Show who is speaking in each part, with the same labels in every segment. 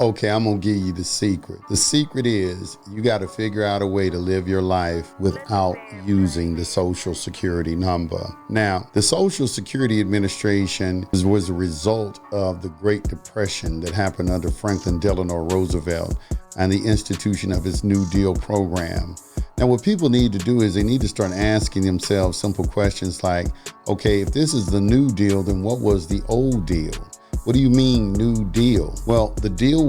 Speaker 1: Okay, I'm gonna give you the secret. The secret is you got to figure out a way to live your life without using the Social Security number. Now, the Social Security Administration was a result of the Great Depression that happened under Franklin Delano Roosevelt and the institution of his New Deal program. Now, what people need to do is they need to start asking themselves simple questions like, okay, if this is the New Deal, then what was the old deal? What do you mean New Deal? Well, the deal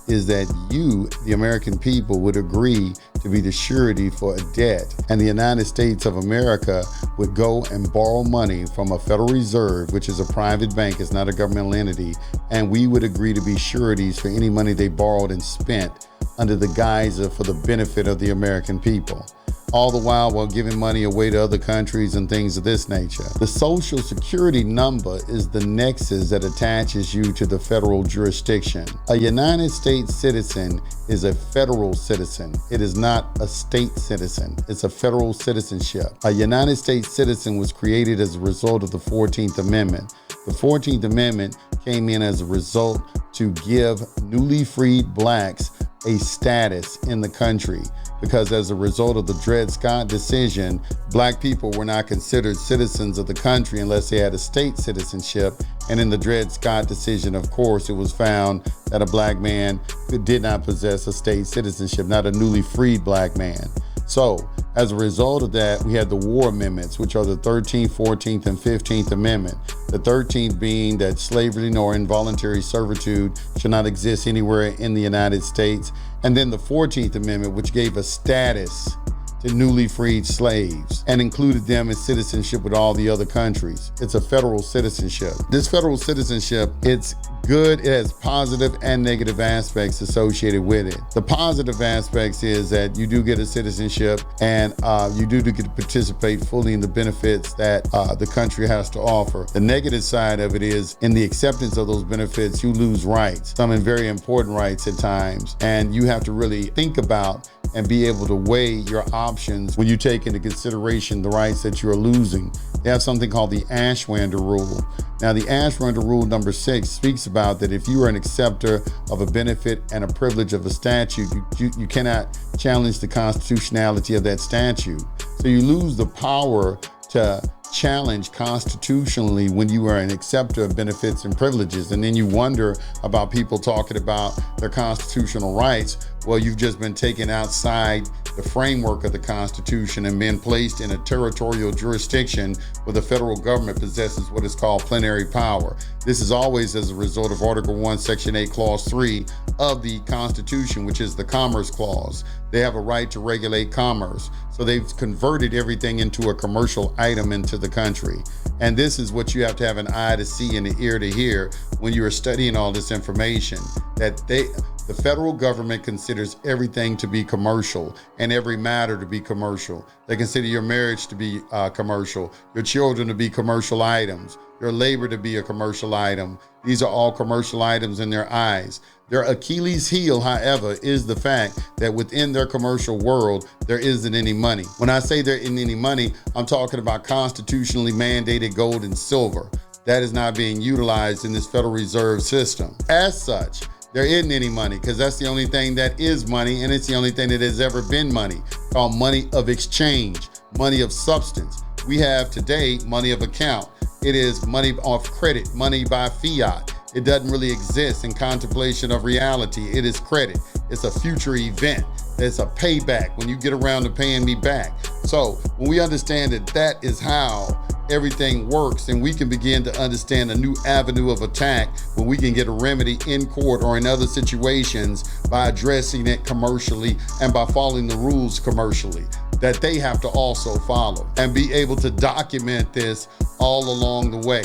Speaker 1: is that you, the American people, would agree to be the surety for a debt, and the United States of America would go and borrow money from a Federal Reserve, which is a private bank, it's not a governmental entity, and we would agree to be sureties for any money they borrowed and spent under the guise of for the benefit of the American people. All the while giving money away to other countries and things of this nature. The Social Security number is the nexus that attaches you to the federal jurisdiction. A United States citizen is a federal citizen. It is not a state citizen. It's a federal citizenship. A United States citizen was created as a result of the 14th Amendment. The 14th Amendment came in as a result to give newly freed blacks a status in the country, because as a result of the Dred Scott decision, black people were not considered citizens of the country unless they had a state citizenship. And in the Dred Scott decision, of course, it was found that a black man did not possess a state citizenship, not a newly freed black man. So as a result of that, we had the War Amendments, which are the 13th, 14th, and 15th Amendment. The 13th being that slavery nor involuntary servitude should not exist anywhere in the United States. And then the 14th Amendment, which gave a status to newly freed slaves and included them in citizenship with all the other countries. It's a federal citizenship. This federal citizenship, it's good. It has positive and negative aspects associated with it. The positive aspects is that you do get a citizenship and you do get to participate fully in the benefits that the country has to offer. The negative side of it is in the acceptance of those benefits, you lose rights, some very important rights at times. And you have to really think about and be able to weigh your options when you take into consideration the rights that you're losing. They have something called the Ashwander Rule. Now, the Ashwander Rule number 6 speaks about that if you are an acceptor of a benefit and a privilege of a statute, you cannot challenge the constitutionality of that statute. So you lose the power to challenge constitutionally when you are an acceptor of benefits and privileges. And then you wonder about people talking about their constitutional rights. Well, you've just been taken outside the framework of the Constitution and been placed in a territorial jurisdiction where the federal government possesses what is called plenary power. This is always as a result of Article 1, Section 8, Clause 3 of the Constitution, which is the Commerce Clause. They have a right to regulate commerce. So they've converted everything into a commercial item into the country. And this is what you have to have an eye to see and an ear to hear when you are studying all this information, that the federal government considers everything to be commercial and every matter to be commercial. They consider your marriage to be commercial, your children to be commercial items, your labor to be a commercial item. These are all commercial items in their eyes. Their Achilles heel, however, is the fact that within their commercial world, there isn't any money. When I say there isn't any money, I'm talking about constitutionally mandated gold and silver. That is not being utilized in this Federal Reserve system. As such, there isn't any money because that's the only thing that is money, and it's the only thing that has ever been money, called money of exchange, money of substance. We have today money of account. It is money off credit, money by fiat. It doesn't really exist in contemplation of reality. It is credit. It's a future event. It's a payback when you get around to paying me back. So when we understand that that is how everything works, and we can begin to understand a new avenue of attack when we can get a remedy in court or in other situations by addressing it commercially and by following the rules commercially that they have to also follow, and be able to document this all along the way,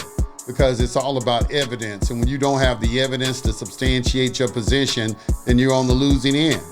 Speaker 1: because it's all about evidence. And when you don't have the evidence to substantiate your position, then you're on the losing end.